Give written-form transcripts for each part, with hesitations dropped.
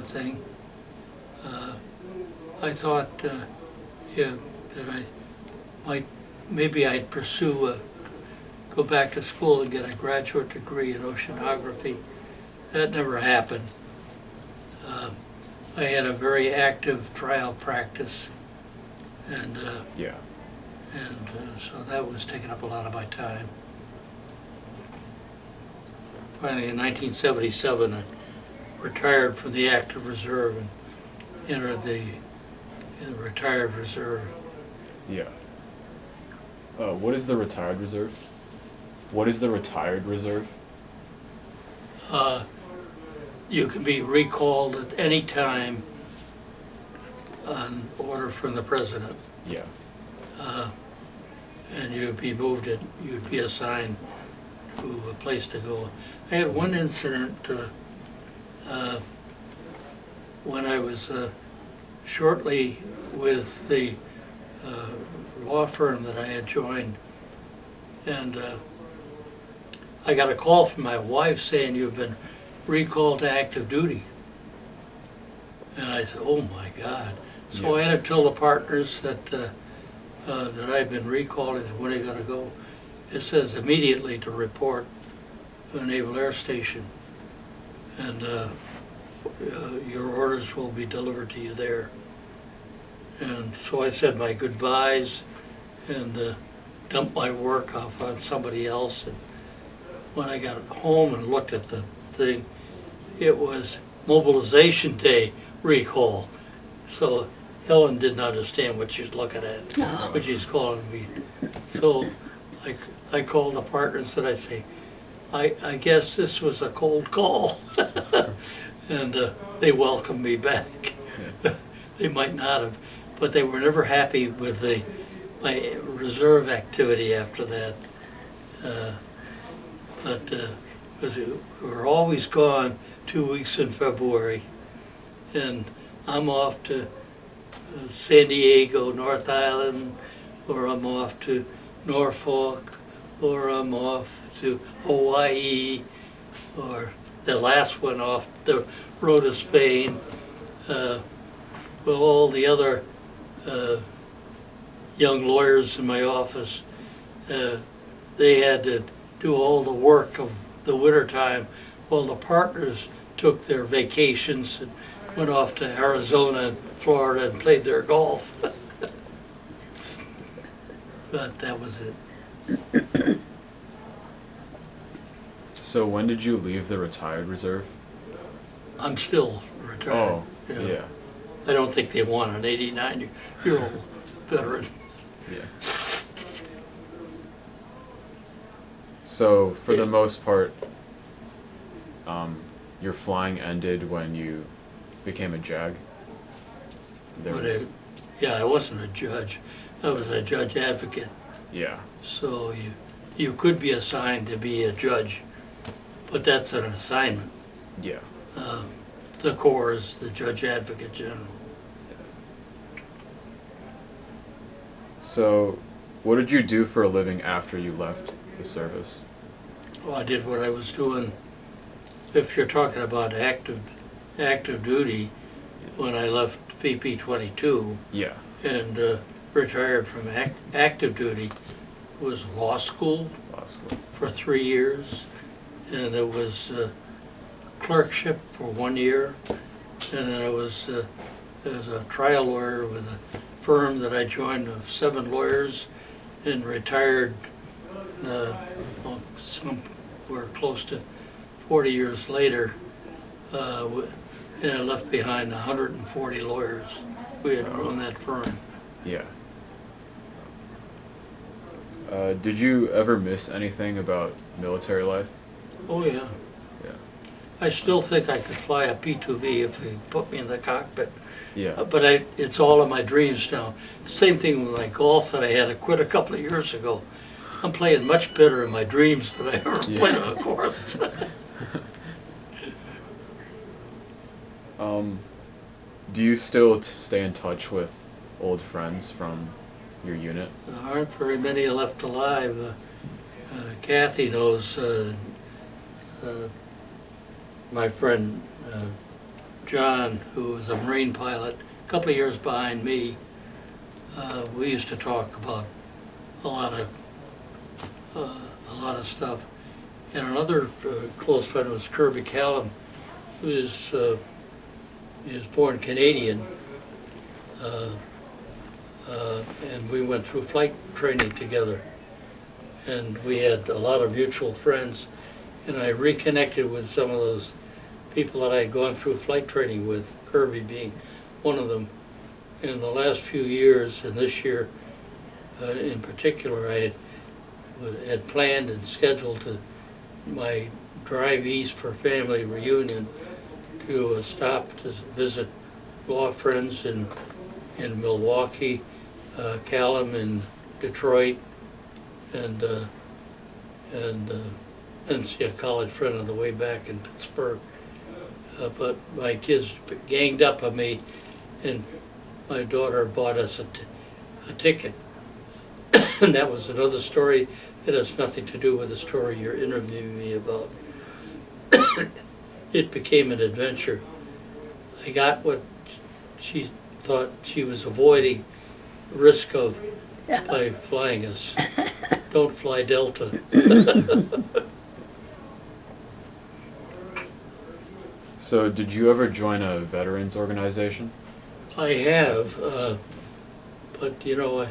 thing. I thought yeah, that I maybe I'd pursue, go back to school and get a graduate degree in oceanography. That never happened. I had a very active trial practice, and Yeah. so that was taking up a lot of my time. Finally, in 1977, I retired from the active reserve and entered the retired reserve. Yeah. What is the retired reserve? What is the retired reserve? You can be recalled at any time on order from the president, Yeah. and you'd be moved it. You'd be assigned to a place to go. I had one incident when I was shortly with the law firm that I had joined, and I got a call from my wife saying, "You've been recalled to active duty." And I said, "Oh my God." So I had to tell the partners that that I'd been recalled. I said, "When are you going to go?" It says immediately to report to the Naval Air Station, and your orders will be delivered to you there. And so I said my goodbyes and dumped my work off on somebody else. And when I got home and looked at the thing, it was mobilization day recall. So Helen didn't understand what she was looking at, what she's calling me. So I called the partners and I say, I guess this was a cold call. And they welcomed me back. They might not have, but they were never happy with my reserve activity after that. Because we were always gone 2 weeks in February, and I'm off to San Diego, North Island, or I'm off to Norfolk, or I'm off to Hawaii, or the last one off the road to Spain. Well, all the other young lawyers in my office, they had to do all the work of the wintertime while the partners took their vacations and went off to Arizona and Florida and played their golf. But that was it. So when did you leave the retired reserve? I'm still retired. Oh, yeah. I don't think they want an 89-year-old veteran. Yeah. So for the most part, your flying ended when you became a JAG? Yeah, I wasn't a judge. I was a judge advocate. Yeah. So you could be assigned to be a judge, but that's an assignment. Yeah. The Corps is the Judge Advocate General. So what did you do for a living after you left the service? Well, I did what I was doing. If you're talking about active duty, when I left VP 22 Yeah. and retired from active duty, it was law school for 3 years, and it was clerkship for 1 year, and then I was as a trial lawyer with a firm that I joined of 7 lawyers, and retired somewhere close to 40 years later, and I left behind 140 lawyers. We had grown that firm. Yeah. Did you ever miss anything about military life? Oh yeah. Yeah. I still think I could fly a P-2V if they put me in the cockpit. Yeah. But it's all in my dreams now. Same thing with my golf that I had to quit a couple of years ago. I'm playing much better in my dreams than I ever played on a course. Do you still stay in touch with old friends from your unit? There aren't very many left alive. Kathy knows my friend John, who was a Marine pilot, a couple of years behind me, we used to talk about a lot of stuff. And another close friend was Kirby Callum, who is he was born Canadian, and we went through flight training together. And we had a lot of mutual friends, and I reconnected with some of those people that I had gone through flight training with, Kirby being one of them. In the last few years, and this year in particular, I had planned and scheduled my drive east for family reunion to stop to visit law friends in Milwaukee, Callum in Detroit, and see a college friend on the way back in Pittsburgh. But my kids ganged up on me, and my daughter bought us a ticket. And that was another story that has nothing to do with the story you're interviewing me about. It became an adventure. I got what she thought she was avoiding risk of by flying us. Don't fly Delta. So, did you ever join a veterans organization? I have, but you know,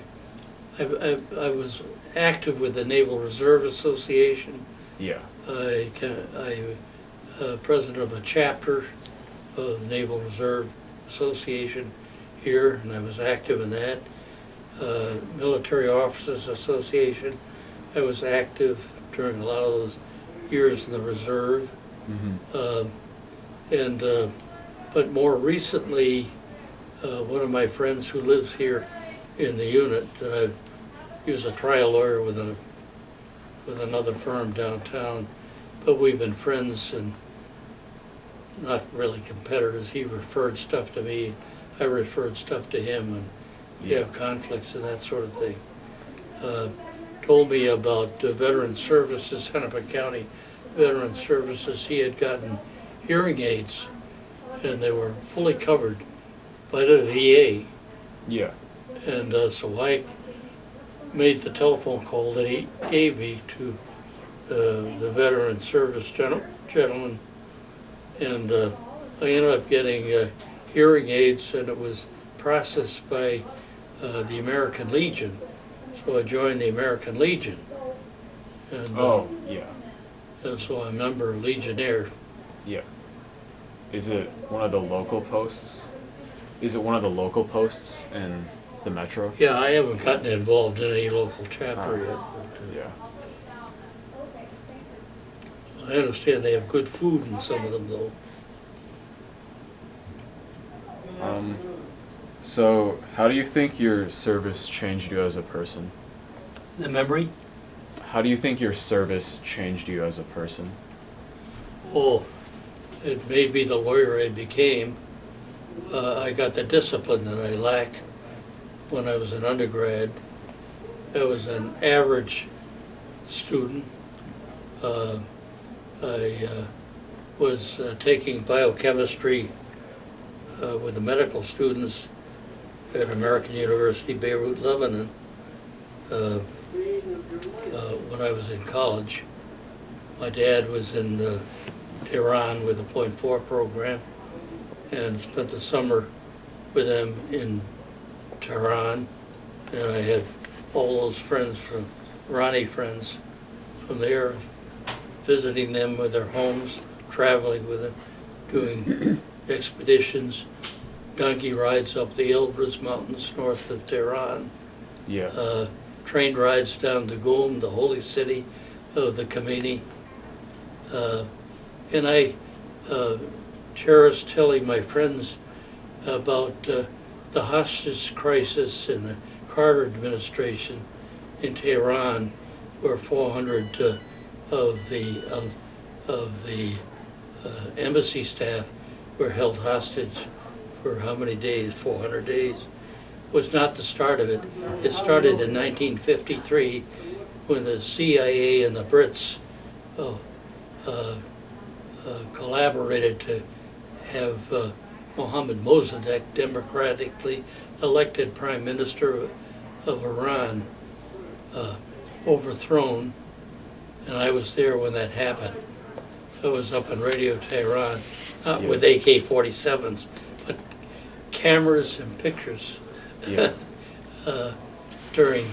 I was active with the Naval Reserve Association. Yeah. I president of a chapter of the Naval Reserve Association here, and I was active in that. Military Officers Association, I was active during a lot of those years in the reserve. Mm-hmm. But more recently, one of my friends who lives here in the unit, he was a trial lawyer with another firm downtown, but we've been friends and not really competitors. He referred stuff to me, I referred stuff to him, and we have conflicts and that sort of thing. Told me about Veteran Services, Hennepin County Veteran Services. He had gotten hearing aids, and they were fully covered by the VA. Yeah. And so I made the telephone call that he gave me to the Veteran Service gentleman, and I ended up getting hearing aids, and it was processed by the American Legion. So I joined the American Legion. And, and so I'm a member of Legionnaire. Yeah. Is it one of the local posts? Is it one of the local posts in the metro? Yeah, I haven't gotten involved in any local chapter yet. But, yeah. I understand they have good food in some of them, though. So, how do you think your service changed you as a person? The memory? How do you think your service changed you as a person? Oh, it made me the lawyer I became. I got the discipline that I lacked when I was an undergrad. I was an average student. I was taking biochemistry with the medical students at American University, Beirut, Lebanon, when I was in college. My dad was in Tehran with the .4 program, and spent the summer with them in Tehran. And I had all those friends from, Irani friends from there, visiting them with their homes, traveling with them, doing expeditions, donkey rides up the Elbrus Mountains north of Tehran. Yeah. Train rides down to Qom, the holy city of the Khomeini. And I cherish telling my friends about the hostage crisis in the Carter administration in Tehran, where 400 of the embassy staff were held hostage for how many days? 400 days. Was not the start of it. It started in 1953 when the CIA and the Brits collaborated to have Mohammad Mossadegh, democratically elected prime minister of Iran, overthrown, and I was there when that happened. I was up in Radio Tehran, not with AK-47s, but cameras and pictures Yeah. during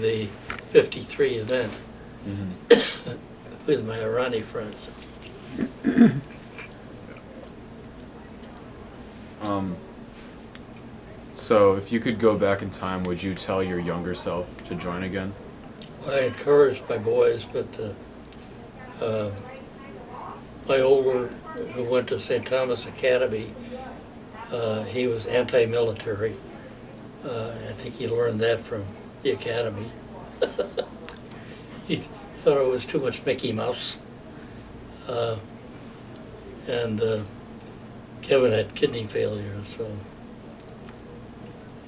the 53 event with my Irani friends. So if you could go back in time, would you tell your younger self to join again? I encouraged my boys, but my older, who went to St. Thomas Academy, he was anti-military. I think he learned that from the academy. He thought it was too much Mickey Mouse. And Kevin had kidney failure, so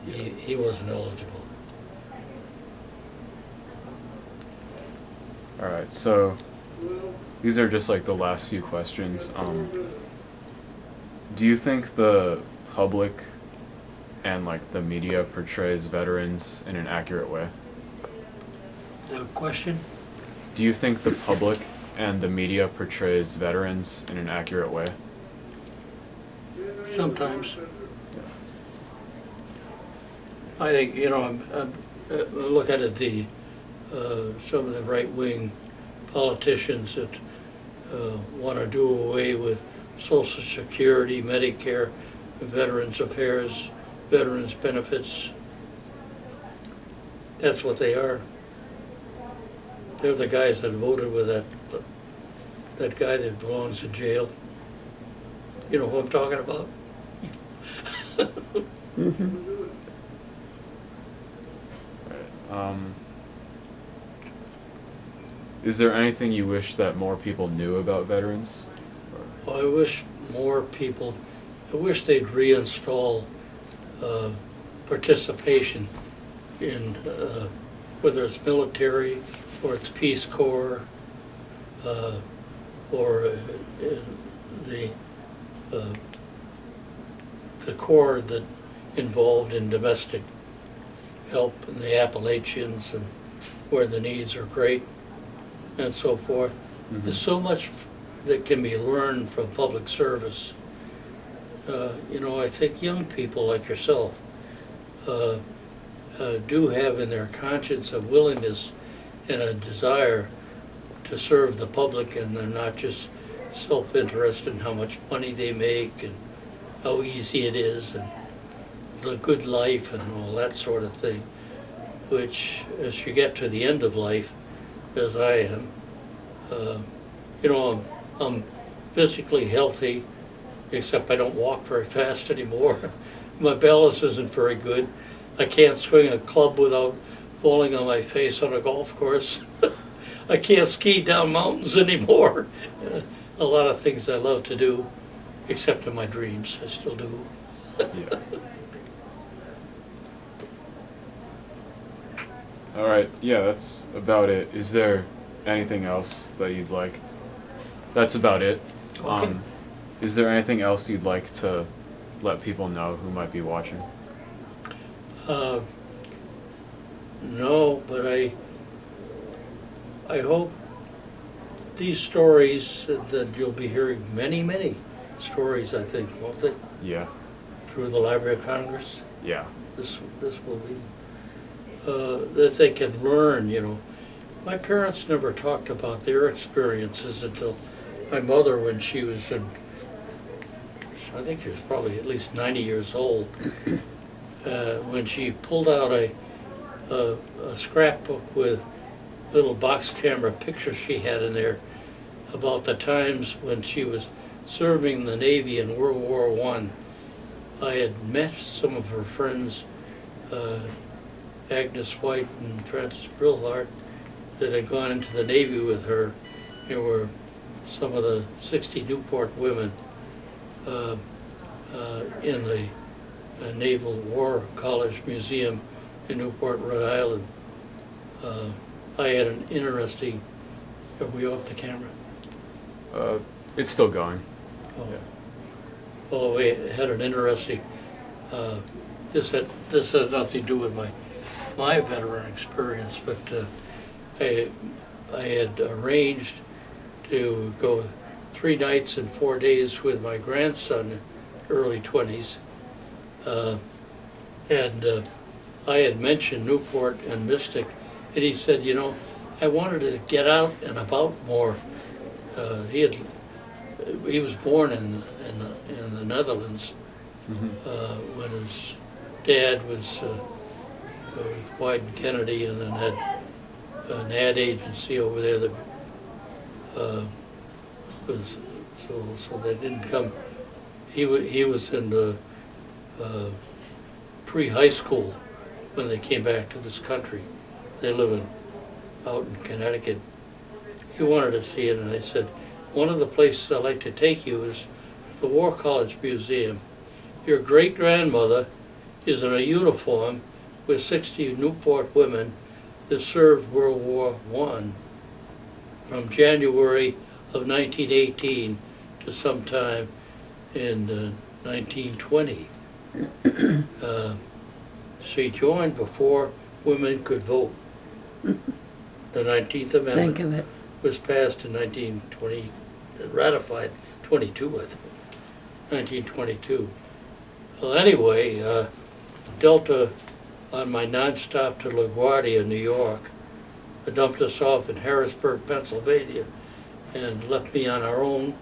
he wasn't eligible. All right, so these are just like the last few questions. Do you think the public and like the media portrays veterans in an accurate way? The question? Do you think the public and the media portrays veterans in an accurate way? Sometimes. I think, you know, look at it, some of the right-wing politicians that want to do away with Social Security, Medicare, Veterans Affairs, Veterans Benefits. That's what they are. They're the guys that voted with that guy that belongs in jail. You know who I'm talking about? Is there anything you wish that more people knew about veterans? Well, I wish more people, I wish they'd reinstall participation in whether it's military or it's Peace Corps or the Corps that involved in domestic help in the Appalachians and where the needs are great and so forth. There's so much that can be learned from public service. You know, I think young people like yourself do have in their conscience a willingness and a desire to serve the public, and they're not just self-interested in how much money they make and how easy it is and the good life and all that sort of thing, which as you get to the end of life, as I am, you know, I'm physically healthy, except I don't walk very fast anymore. My balance isn't very good. I can't swing a club without falling on my face on a golf course. I can't ski down mountains anymore. A lot of things I love to do, except in my dreams, I still do. Yeah. All right, yeah, that's about it. Is there anything else that you'd like? That's about it. Okay. Is there anything else you'd like to let people know who might be watching? No, but I hope these stories that you'll be hearing many stories, I think, won't they? Yeah. Through the Library of Congress. Yeah. This will be that they can learn. You know, my parents never talked about their experiences until my mother, when she was in, I think she was probably at least 90 years old, when she pulled out a scrapbook with little box camera pictures she had in there about the times when she was serving the Navy in World War I. I had met some of her friends, Agnes White and Frances Brillhart, that had gone into the Navy with her. There were some of the 60 Newport women in the Naval War College Museum in Newport, Rhode Island. I had an interesting, are we off the camera? It's still going. Oh. Yeah. Well, we had an interesting, this had nothing to do with my veteran experience, but I had arranged to go 3 nights and 4 days with my grandson, early 20s. And I had mentioned Newport and Mystic, and he said, you know, I wanted to get out and about more. He was born in the Netherlands when his dad was Wyden Kennedy, and then had an ad agency over there that was so they didn't come. He was in the pre-high school when they came back to this country. They live out in Connecticut. He wanted to see it, and I said, one of the places I'd like to take you is the War College Museum. Your great-grandmother is in a uniform with 60 Newport women that served World War I from January of 1918 to sometime in 1920. She joined before women could vote. The 19th Amendment Think of it. was passed in 1920, ratified 22, I think, 1922. Well, anyway, Delta, on my nonstop to LaGuardia, New York, dumped us off in Harrisburg, Pennsylvania, and left me on our own,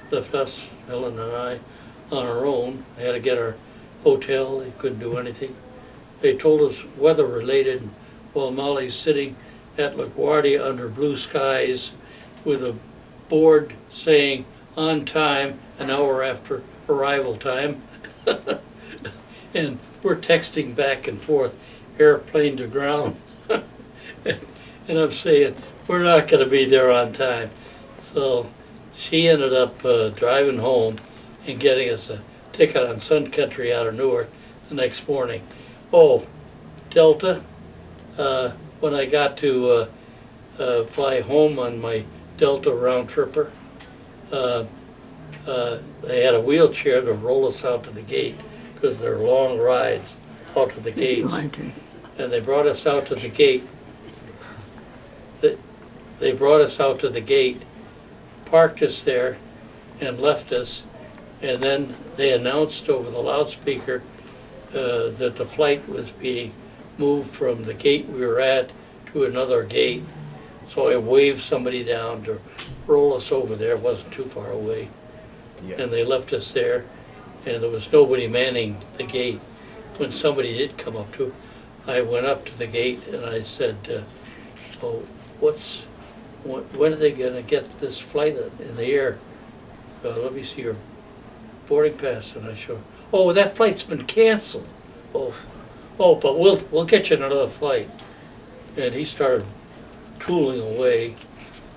left us, Helen and I, on our own. I had to get our hotel, they couldn't do anything. They told us weather-related, while Molly's sitting at LaGuardia under blue skies with a board saying, on time, an hour after arrival time. And we're texting back and forth, airplane to ground. And I'm saying, we're not gonna be there on time. So she ended up driving home and getting us a ticket on Sun Country out of Newark the next morning. Oh, Delta, when I got to fly home on my Delta round tripper, they had a wheelchair to roll us out to the gate because they're long rides out to the gates. And they brought us out to the gate. They brought us out to the gate, parked us there, and left us. And then they announced over the loudspeaker that the flight was being moved from the gate we were at to another gate. So I waved somebody down to roll us over there. It wasn't too far away. Yeah. And they left us there, and there was nobody manning the gate. When somebody did come up to, I went up to the gate and I said, "Oh, when are they going to get this flight in the air? Let me see your boarding pass." And I showed, "Oh, that flight's been canceled." Oh, but we'll get you another flight. And he started tooling away.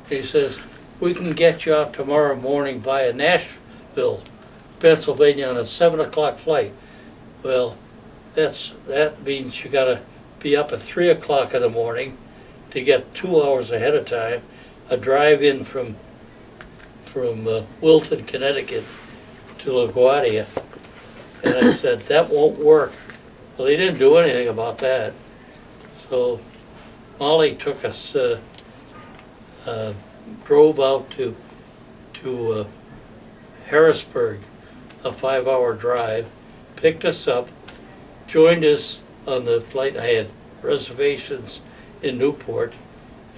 He says, "We can get you out tomorrow morning via Nashville, Pennsylvania on a 7 o'clock flight." Well, that means you gotta be up at 3 o'clock in the morning to get 2 hours ahead of time, a drive in from Wilton, Connecticut to LaGuardia. And I said, that won't work. Well, they didn't do anything about that. So Molly took us, drove out to Harrisburg, a 5-hour drive, picked us up, joined us on the flight. I had reservations in Newport,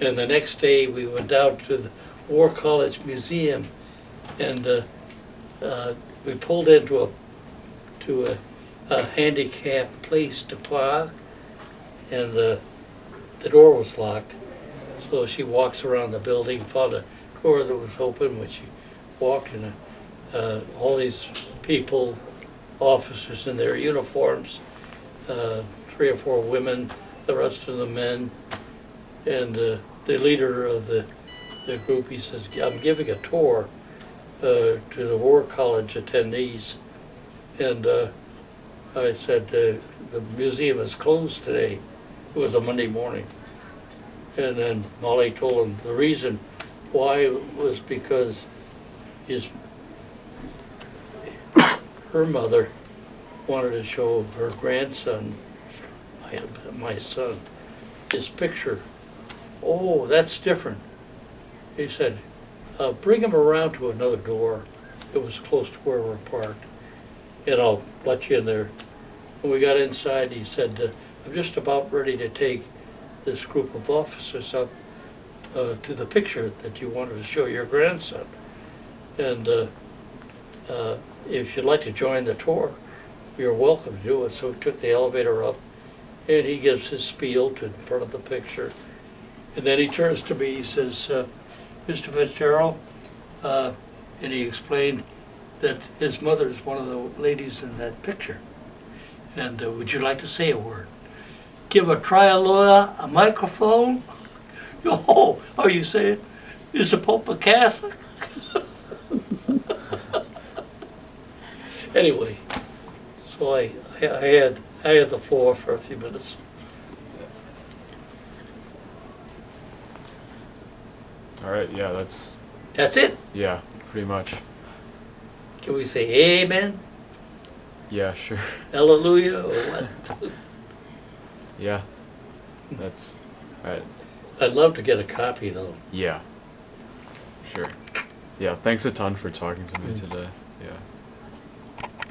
and the next day we went down to the War College Museum, and we pulled into a handicapped place to park, and the door was locked. So she walks around the building, found a door that was open. When she walked in, all these people, officers in their uniforms, 3 or 4 women, the rest of the men, and the leader of the group, he says, "I'm giving a tour to the War College attendees." And I said, the museum is closed today. It was a Monday morning. And then Molly told him the reason why was because her mother wanted to show her grandson, my son, his picture. Oh, that's different. He said, bring him around to another door. It was close to where we're parked, and I'll let you in there. When we got inside, he said, I'm just about ready to take this group of officers up to the picture that you wanted to show your grandson. And if you'd like to join the tour, you're welcome to do it. So we took the elevator up, and he gives his spiel to in front of the picture. And then he turns to me, he says, Mr. Fitzgerald, and he explained that his mother is one of the ladies in that picture. And would you like to say a word? Give a lawyer a microphone? Oh, are you saying, is the Pope a Catholic? Anyway, so I had the floor for a few minutes. All right, yeah, That's it. yeah, pretty much. Can we say amen, Yeah, sure. hallelujah, or what? Yeah, that's, all right. I'd love to get a copy though. Yeah, sure. Yeah, thanks a ton for talking to me today. Yeah.